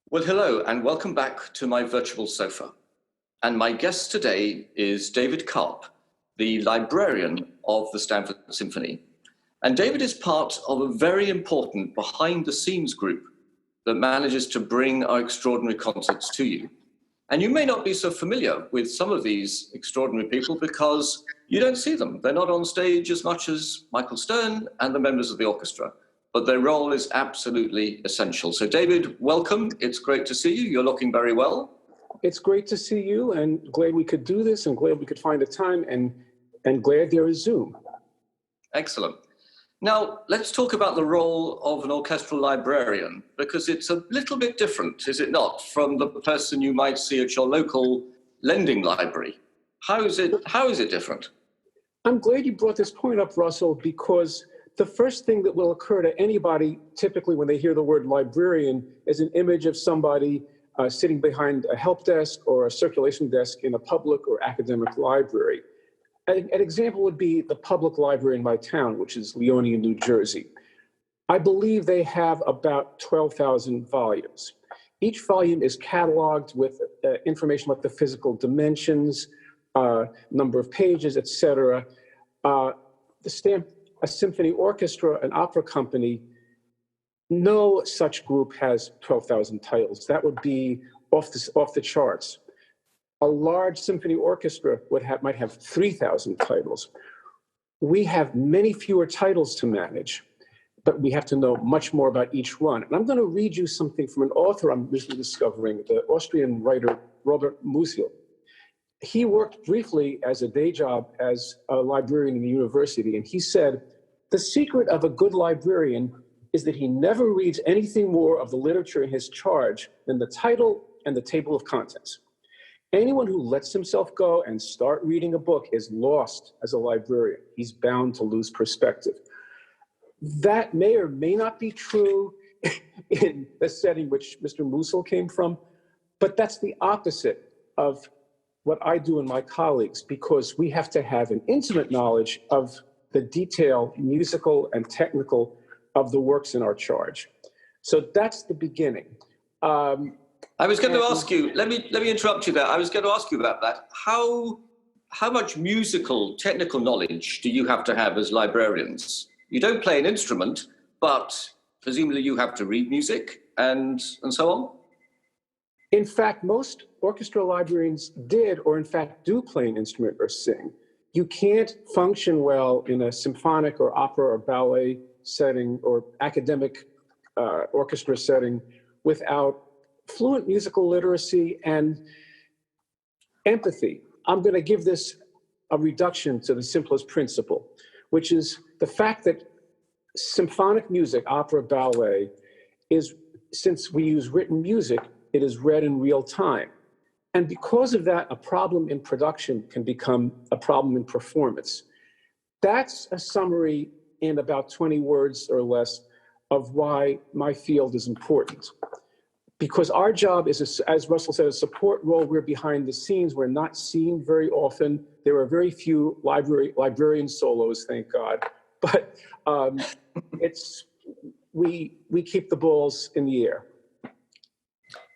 Well, hello, and welcome back to my virtual sofa. And my guest today is David Carp, the librarian of the Stamford Symphony. And David is part of a very important behind-the-scenes group that manages to bring our extraordinary concerts to you. And you may not be so familiar with some of these extraordinary people because you don't see them. They're not on stage as much as Michael Stern and the members of the orchestra, but their role is absolutely essential. So David, welcome. It's great to see you. You're looking very well. It's great to see you, and glad we could do this, and glad we could find a time, and glad there is Zoom. Excellent. Now, let's talk about the role of an orchestral librarian, because it's a little bit different, is it not, from the person you might see at your local lending library. How is it different? I'm glad you brought this point up, Russell, because the first thing that will occur to anybody, typically when they hear the word librarian, is an image of somebody sitting behind a help desk or a circulation desk in a public or academic library. An example would be the public library in my town, which is Leonia, New Jersey. I believe they have about 12,000 volumes. Each volume is cataloged with information like the physical dimensions, number of pages, etc. A symphony orchestra, an opera company, no such group has 12,000 titles. That would be off the charts. A large symphony orchestra might have 3,000 titles. We have many fewer titles to manage, but we have to know much more about each one. And I'm going to read you something from an author I'm recently discovering, the Austrian writer Robert Musil. He worked briefly as a day job as a librarian in the university, and he said, "The secret of a good librarian is that he never reads anything more of the literature in his charge than the title and the table of contents. Anyone who lets himself go and start reading a book is lost as a librarian. He's bound to lose perspective." That may or may not be true in the setting which Mr. Musil came from, but that's the opposite of what I do and my colleagues, because we have to have an intimate knowledge of the detail, musical and technical, of the works in our charge. So that's the beginning. I was going to ask you, let me interrupt you there. I was going to ask you about that. How much musical, technical knowledge do you have to have as librarians? You don't play an instrument, but presumably you have to read music and so on? In fact, most orchestra librarians did, or in fact do, play an instrument or sing. You can't function well in a symphonic or opera or ballet setting or academic orchestra setting without fluent musical literacy and empathy. I'm going to give this a reduction to the simplest principle, which is the fact that symphonic music, opera, ballet, is, since we use written music, it is read in real time. And because of that, a problem in production can become a problem in performance. That's a summary in about 20 words or less of why my field is important. Because our job is, as Russell said, a support role. We're behind the scenes. We're not seen very often. There are very few librarian solos, thank God. But we keep the balls in the air.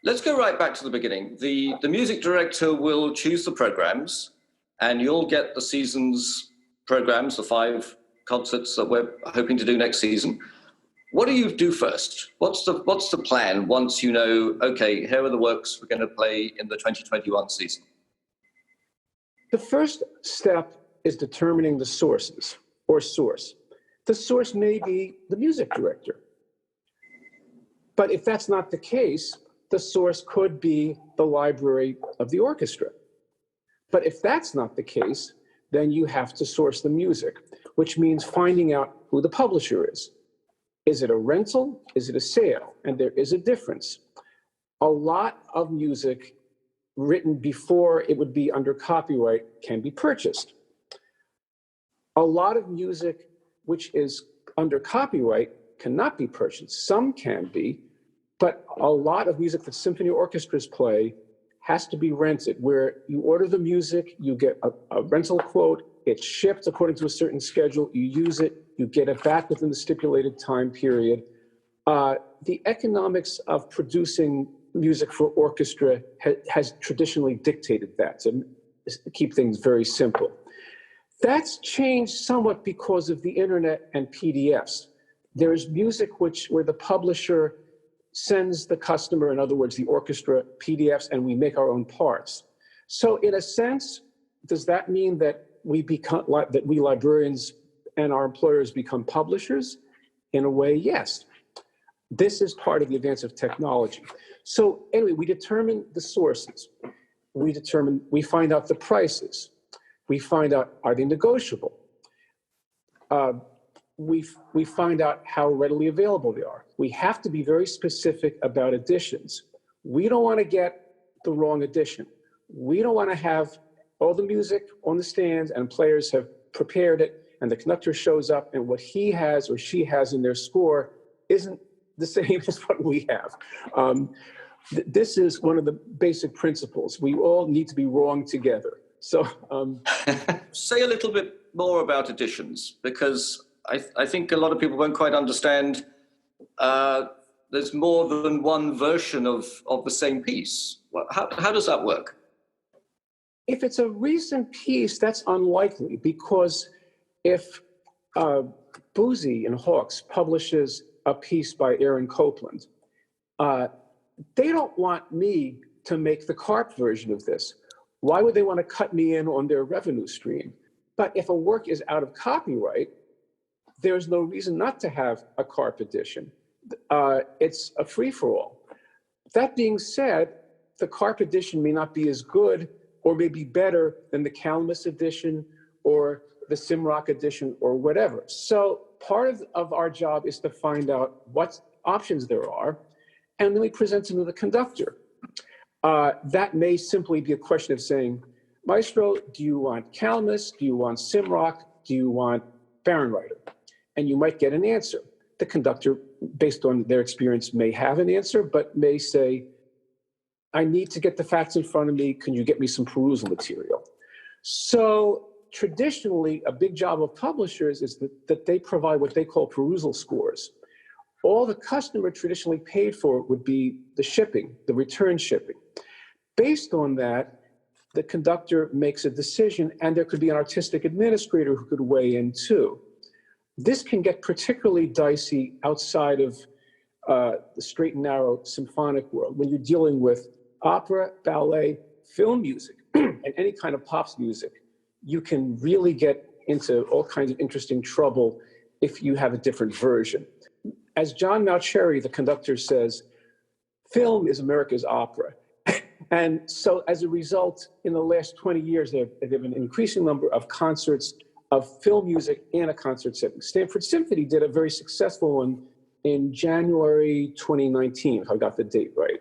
Let's go right back to the beginning. The music director will choose the programs, and you'll get the season's programs, the 5 concerts that we're hoping to do next season. What do you do first? What's the plan once you know, okay, here are the works we're going to play in the 2021 season? The first step is determining the sources or source. The source may be the music director. But if that's not the case, the source could be the library of the orchestra. But if that's not the case, then you have to source the music, which means finding out who the publisher is. Is it a rental? Is it a sale? And there is a difference. A lot of music written before it would be under copyright can be purchased. A lot of music which is under copyright cannot be purchased. Some can be, but a lot of music that symphony orchestras play has to be rented, where you order the music, you get a rental quote, it's shipped according to a certain schedule, you use it, you get it back within the stipulated time period. The economics of producing music for orchestra has traditionally dictated that, to keep things very simple. That's changed somewhat because of the internet and PDFs. There's music where the publisher sends the customer, in other words, the orchestra, PDFs, and we make our own parts. So in a sense, does that mean that we librarians and our employers become publishers? In a way, yes. This is part of the advance of technology. So anyway, we determine the sources. We find out the prices. We find out, are they negotiable? We find out how readily available they are. We have to be very specific about editions. We don't want to get the wrong edition. We don't want to have all the music on the stands and players have prepared it and the conductor shows up and what he has or she has in their score isn't the same as what we have. This is one of the basic principles. We all need to be wrong together. So say a little bit more about editions, because I think a lot of people won't quite understand there's more than one version of the same piece. How does that work? If it's a recent piece, that's unlikely, because if Boozy and Hawks publishes a piece by Aaron Copland, they don't want me to make the Carp version of this. Why would they want to cut me in on their revenue stream? But if a work is out of copyright, there's no reason not to have a Carp edition. It's a free-for-all. That being said, the Carp edition may not be as good or may be better than the Calamus edition or the Simrock edition or whatever. So part of our job is to find out what options there are, and then we present them to the conductor. That may simply be a question of saying, Maestro, do you want Calamus? Do you want Simrock? Do you want Fahrenreiter? And you might get an answer. The conductor, based on their experience, may have an answer, but may say, I need to get the facts in front of me. Can you get me some perusal material? So traditionally, a big job of publishers is that they provide what they call perusal scores. All the customer traditionally paid for would be the shipping, the return shipping. Based on that, the conductor makes a decision, and there could be an artistic administrator who could weigh in too. This can get particularly dicey outside of the straight and narrow symphonic world, when you're dealing with opera, ballet, film music, and any kind of pops music. You can really get into all kinds of interesting trouble if you have a different version. As John Mauceri, the conductor, says, film is America's opera. And so as a result, in the last 20 years, there have been an increasing number of concerts of film music in a concert setting. Stamford Symphony did a very successful one in January 2019, if I got the date right.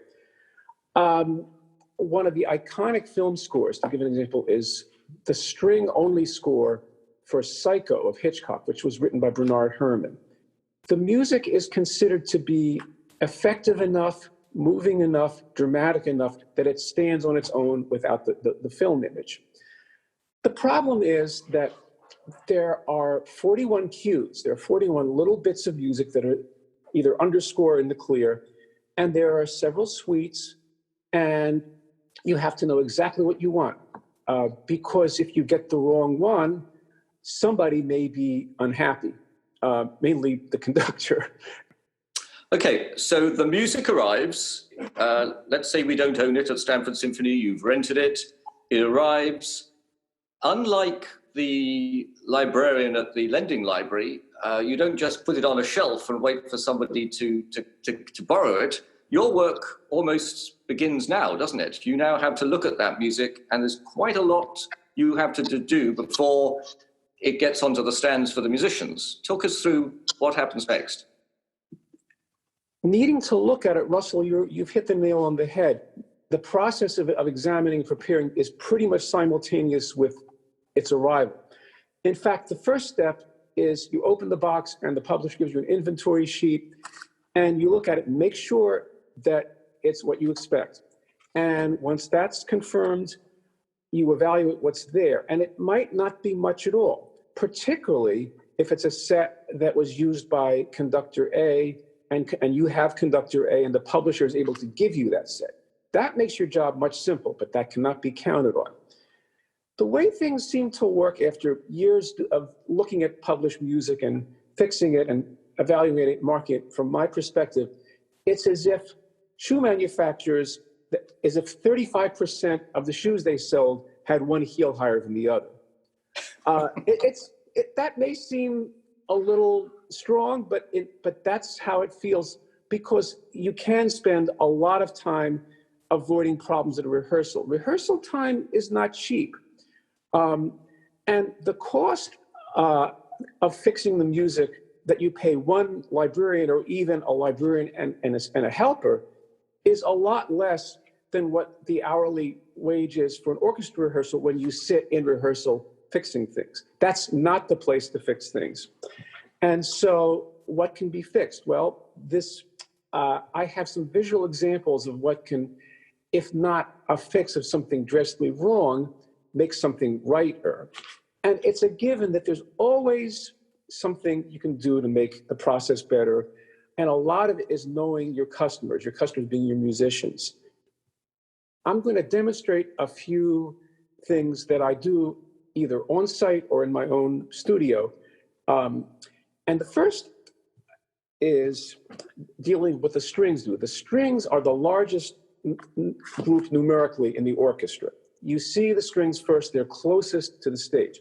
One of the iconic film scores, to give an example, is the string-only score for Psycho of Hitchcock, which was written by Bernard Herrmann. The music is considered to be effective enough, moving enough, dramatic enough that it stands on its own without the film image. The problem is that there are 41 cues. There are 41 little bits of music that are either underscore in the clear, and there are several suites, and you have to know exactly what you want. Because if you get the wrong one, somebody may be unhappy, mainly the conductor. Okay, so the music arrives. Let's say we don't own it at Stamford Symphony, you've rented it, it arrives. Unlike the librarian at the lending library, you don't just put it on a shelf and wait for somebody to borrow it. Your work almost begins now, doesn't it? You now have to look at that music, and there's quite a lot you have to do before it gets onto the stands for the musicians. Talk us through what happens next. Needing to look at it, Russell, you've hit the nail on the head. The process of examining and preparing is pretty much simultaneous with its arrival. In fact, the first step is you open the box and the publisher gives you an inventory sheet, and you look at it and make sure that it's what you expect. And once that's confirmed, you evaluate what's there. And it might not be much at all, particularly if it's a set that was used by conductor A and you have conductor A, and the publisher is able to give you that set. That makes your job much simpler, but that cannot be counted on. The way things seem to work after years of looking at published music and fixing it and evaluating it, marking it, from my perspective, it's as if shoe manufacturers, as if 35% of the shoes they sold had one heel higher than the other. That may seem a little strong, but that's how it feels, because you can spend a lot of time avoiding problems at a rehearsal. Rehearsal time is not cheap. And the cost of fixing the music that you pay one librarian or even a librarian and a helper is a lot less than what the hourly wage is for an orchestra rehearsal when you sit in rehearsal fixing things. That's not the place to fix things. And so what can be fixed? Well, I have some visual examples of what can, if not a fix of something drastically wrong, make something righter. And it's a given that there's always something you can do to make the process better. And a lot of it is knowing your customers being your musicians. I'm going to demonstrate a few things that I do either on site or in my own studio. And the first is dealing with the strings. The strings are the largest group numerically in the orchestra. You see the strings first, they're closest to the stage.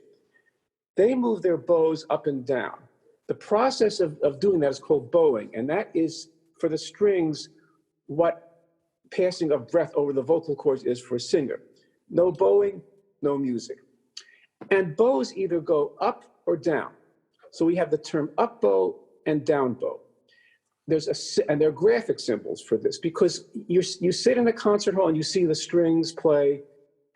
They move their bows up and down. The process of doing that is called bowing, and that is, for the strings, what passing of breath over the vocal cords is for a singer. No bowing, no music. And bows either go up or down. So we have the term up bow and down bow. And there are graphic symbols for this, because you sit in a concert hall and you see the strings play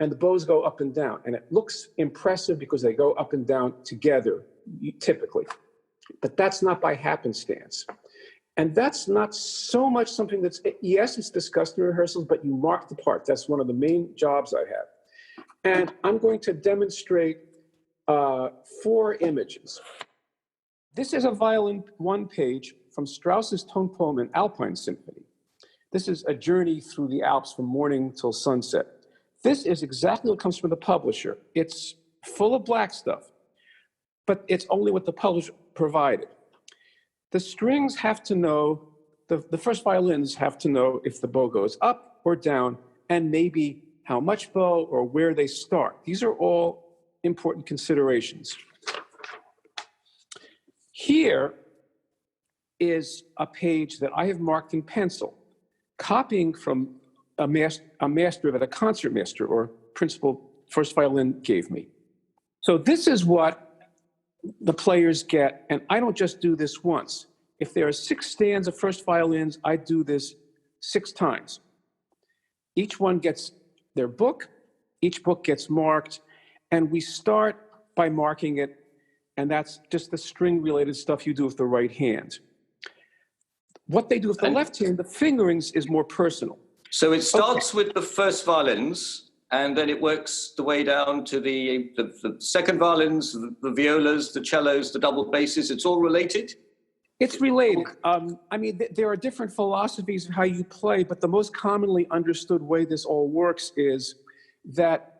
and the bows go up and down. And it looks impressive because they go up and down together, typically. But that's not by happenstance. And that's not so much something that's, yes, it's discussed in rehearsals, but you mark the part. That's one of the main jobs I have. And I'm going to demonstrate 4 images. This is a violin 1 page from Strauss's tone poem in Alpine Symphony. This is a journey through the Alps from morning till sunset. This is exactly what comes from the publisher. It's full of black stuff, but it's only what the publisher provided. The strings have to know, the first violins have to know if the bow goes up or down, and maybe how much bow or where they start. These are all important considerations. Here is a page that I have marked in pencil, copying from a master that a concertmaster or principal first violin gave me. So this is what the players get, and I don't just do this once. If there are 6 stands of first violins, I do this 6 times. Each one gets their book, each book gets marked, and we start by marking it, and that's just the string-related stuff you do with the right hand. What they do with the left hand, the fingerings, is more personal. So it starts with the first violins, and then it works the way down to the second violins, the violas, the cellos, the double basses. It's all related? It's related. I mean, there are different philosophies of how you play, but the most commonly understood way this all works is that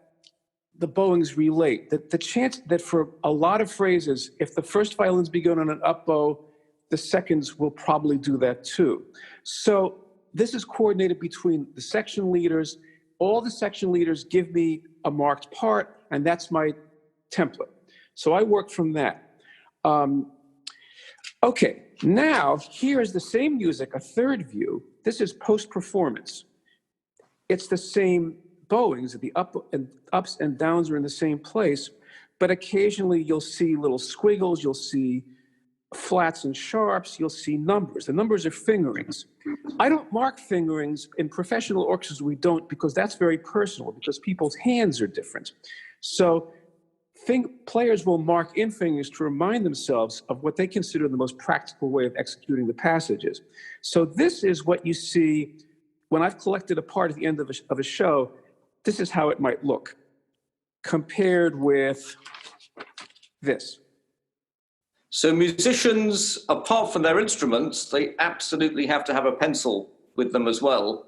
the bowings relate. The chance that for a lot of phrases, if the first violins begin on an up bow, the seconds will probably do that too. So this is coordinated between the section leaders. All the section leaders give me a marked part, and that's my template. So I work from that. Okay, now here is the same music, a third view. This is post-performance. It's the same bowings, the ups and downs are in the same place, but occasionally you'll see little squiggles, you'll see flats and sharps, you'll see numbers. The numbers are fingerings. I don't mark fingerings. In professional orchestras, we don't, because that's very personal, because people's hands are different. So players will mark in fingerings to remind themselves of what they consider the most practical way of executing the passages. So this is what you see when I've collected a part at the end of a show. This is how it might look compared with this. So musicians, apart from their instruments, they absolutely have to have a pencil with them as well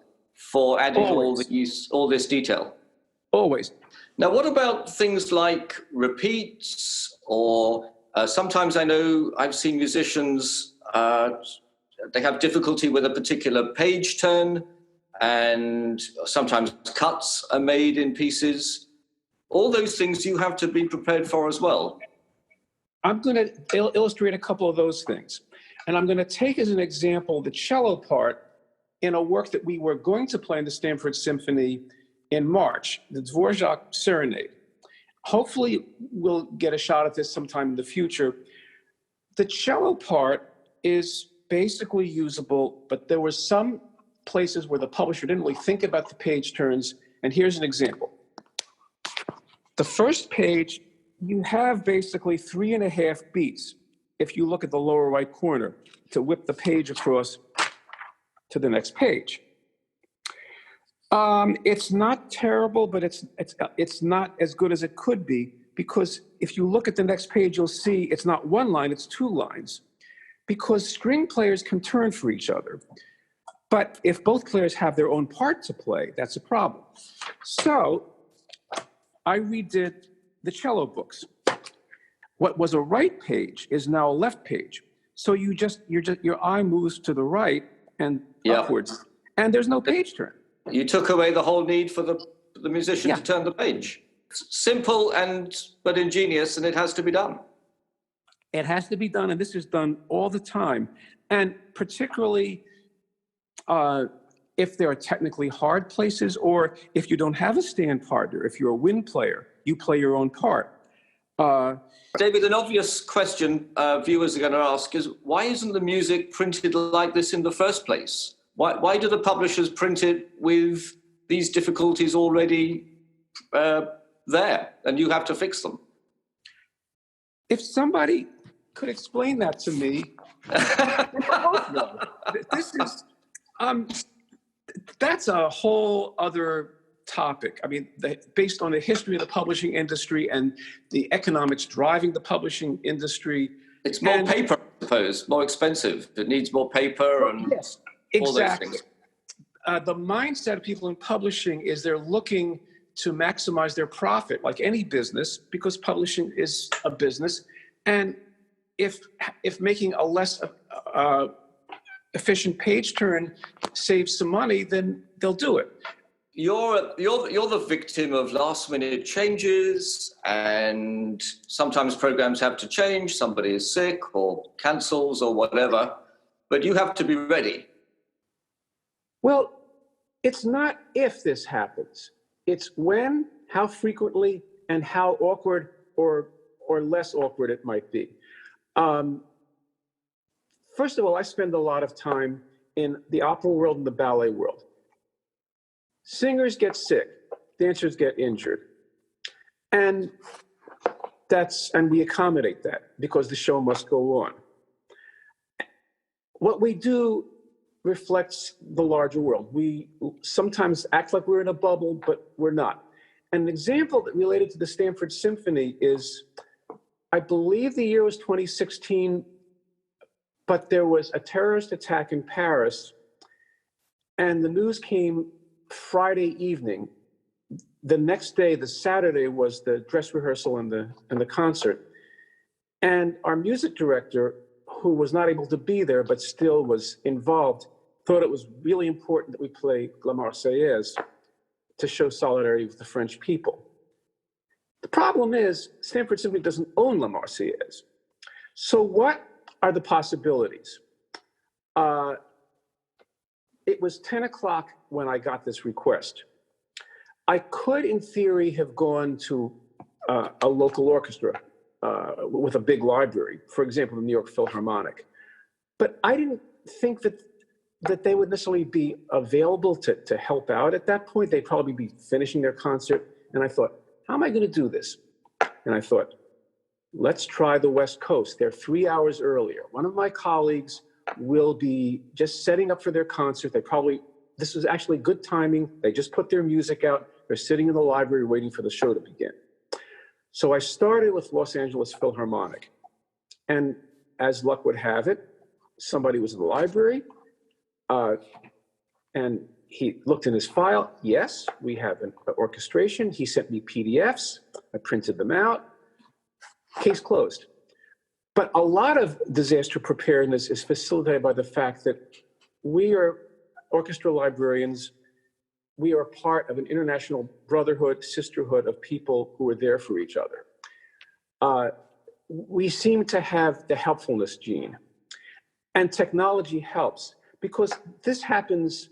for adding all this detail. Always. Now, what about things like repeats, or sometimes I know I've seen musicians, they have difficulty with a particular page turn, and sometimes cuts are made in pieces. All those things you have to be prepared for as well. I'm going to illustrate a couple of those things. And I'm going to take as an example the cello part in a work that we were going to play in the Stamford Symphony in March, the Dvorak Serenade. Hopefully we'll get a shot at this sometime in the future. The cello part is basically usable, but there were some places where the publisher didn't really think about the page turns. And here's an example. The first page, you have basically 3.5 beats, if you look at the lower right corner, to whip the page across to the next page. It's not terrible, but it's not as good as it could be, because if you look at the next page, you'll see it's not one line, it's 2 lines, because string players can turn for each other. But if both players have their own part to play, that's a problem. So I redid the cello books. What was a right page is now a left page. So your eye moves to the right and upwards, and there's no page turn. You took away the whole need for the musician to turn the page. Simple but ingenious, and it has to be done. It has to be done, and this is done all the time. And particularly if there are technically hard places, or if you don't have a stand partner, if you're a wind player, you play your own part. David, an obvious question viewers are going to ask is, why isn't the music printed like this in the first place? Why do the publishers print it with these difficulties already there, and you have to fix them? If somebody could explain that to me, this is, that's a whole other topic. I mean, based on the history of the publishing industry and the economics driving the publishing industry. It's more paper, I suppose, more expensive. It needs more paper and yes, all exactly. those things. The mindset of people in publishing is they're looking to maximize their profit, like any business, because publishing is a business. And if making a less efficient page turn saves some money, then they'll do it. You're the victim of last-minute changes, and sometimes programs have to change. Somebody is sick or cancels or whatever, but you have to be ready. Well, it's not if this happens. It's when, how frequently, and how awkward or less awkward it might be. First of all, I spend a lot of time in the opera world and the ballet world. Singers get sick, dancers get injured. And we accommodate that because the show must go on. What we do reflects the larger world. We sometimes act like we're in a bubble, but we're not. An example that related to the Stamford Symphony is, I believe the year was 2016, but there was a terrorist attack in Paris, and the news came Friday evening. The next day, the Saturday, was the dress rehearsal and the concert. And our music director, who was not able to be there but still was involved, thought it was really important that we play La Marseillaise to show solidarity with the French people. The problem is, Stamford Symphony doesn't own La Marseillaise. So what are the possibilities? It was 10 o'clock when I got this request. I could, in theory, have gone to a local orchestra with a big library, for example, the New York Philharmonic. But I didn't think that they would necessarily be available to help out at that point. They'd probably be finishing their concert. And I thought, how am I going to do this? And I thought, let's try the West Coast. They're 3 hours earlier. One of my colleagues will be just setting up for their concert. This was actually good timing. They just put their music out. They're sitting in the library waiting for the show to begin. So I started with Los Angeles Philharmonic. And as luck would have it, somebody was in the library, and he looked in his file. Yes, we have an orchestration. He sent me PDFs. I printed them out. Case closed. But a lot of disaster preparedness is facilitated by the fact that we are orchestral librarians. We are part of an international brotherhood, sisterhood of people who are there for each other. We seem to have the helpfulness gene. And technology helps because this happens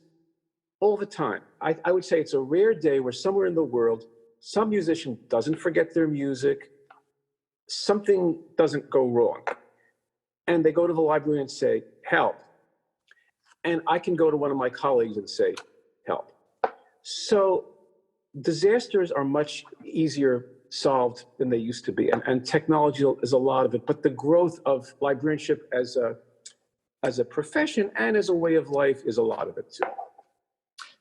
all the time. I would say it's a rare day where somewhere in the world, some musician doesn't forget their music, something doesn't go wrong. And they go to the library and say, help. And I can go to one of my colleagues and say, help. So disasters are much easier solved than they used to be. And technology is a lot of it. But the growth of librarianship as a profession and as a way of life is a lot of it too.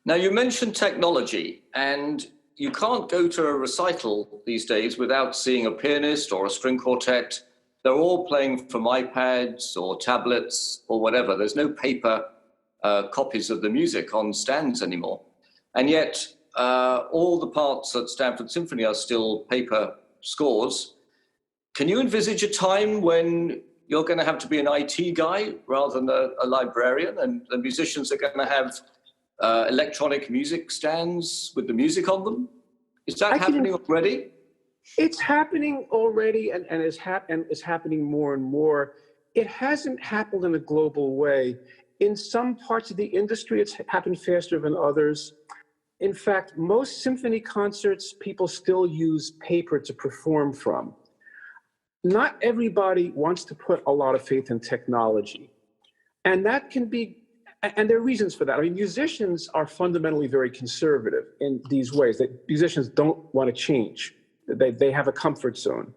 Now, you mentioned technology, and you can't go to a recital these days without seeing a pianist or a string quartet. They're all playing from iPads or tablets or whatever. There's no paper copies of the music on stands anymore. And yet, all the parts at Stamford Symphony are still paper scores. Can you envisage a time when you're going to have to be an IT guy rather than a librarian, and the musicians are going to have electronic music stands with the music on them? Is that happening already? It's happening already and is happening more and more. It hasn't happened in a global way. In some parts of the industry, it's happened faster than others. In fact, most symphony concerts, people still use paper to perform from. Not everybody wants to put a lot of faith in technology. And that can be, and there are reasons for that. I mean, musicians are fundamentally very conservative in these ways. That musicians don't want to change. They have a comfort zone.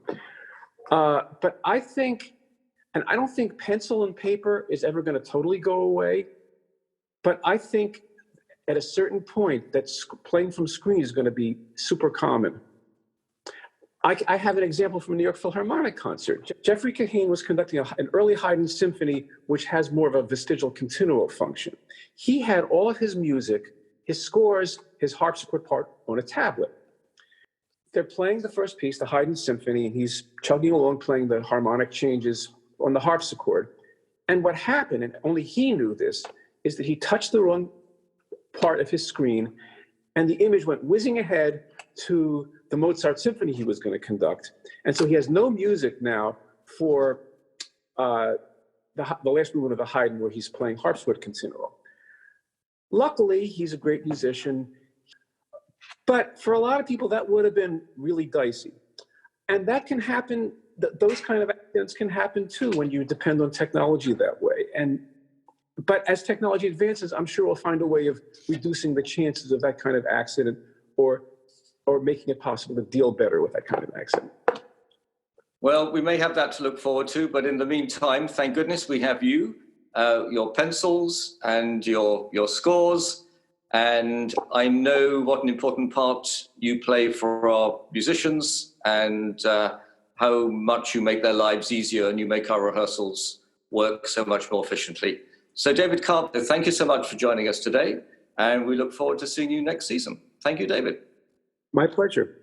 But I think, and I don't think pencil and paper is ever going to totally go away, but I think at a certain point that playing from screen is going to be super common. I have an example from a New York Philharmonic concert. Jeffrey Kahane was conducting an early Haydn symphony, which has more of a vestigial continuo function. He had all of his music, his scores, his harpsichord part on a tablet. They're playing the first piece, the Haydn symphony, and he's chugging along playing the harmonic changes on the harpsichord. And what happened, and only he knew this, is that he touched the wrong part of his screen, and the image went whizzing ahead to the Mozart symphony he was going to conduct. And so he has no music now for the last movement of the Haydn where he's playing harpsichord continuo. Luckily, he's a great musician, but for a lot of people, that would have been really dicey. And that can happen, those kind of accidents can happen too when you depend on technology that way. But as technology advances, I'm sure we'll find a way of reducing the chances of that kind of accident or making it possible to deal better with that kind of accident. Well, we may have that to look forward to, but in the meantime, thank goodness we have you, your pencils and your scores, and I know what an important part you play for our musicians and how much you make their lives easier and you make our rehearsals work so much more efficiently. So David Carp, thank you so much for joining us today, and we look forward to seeing you next season. Thank you, David. My pleasure.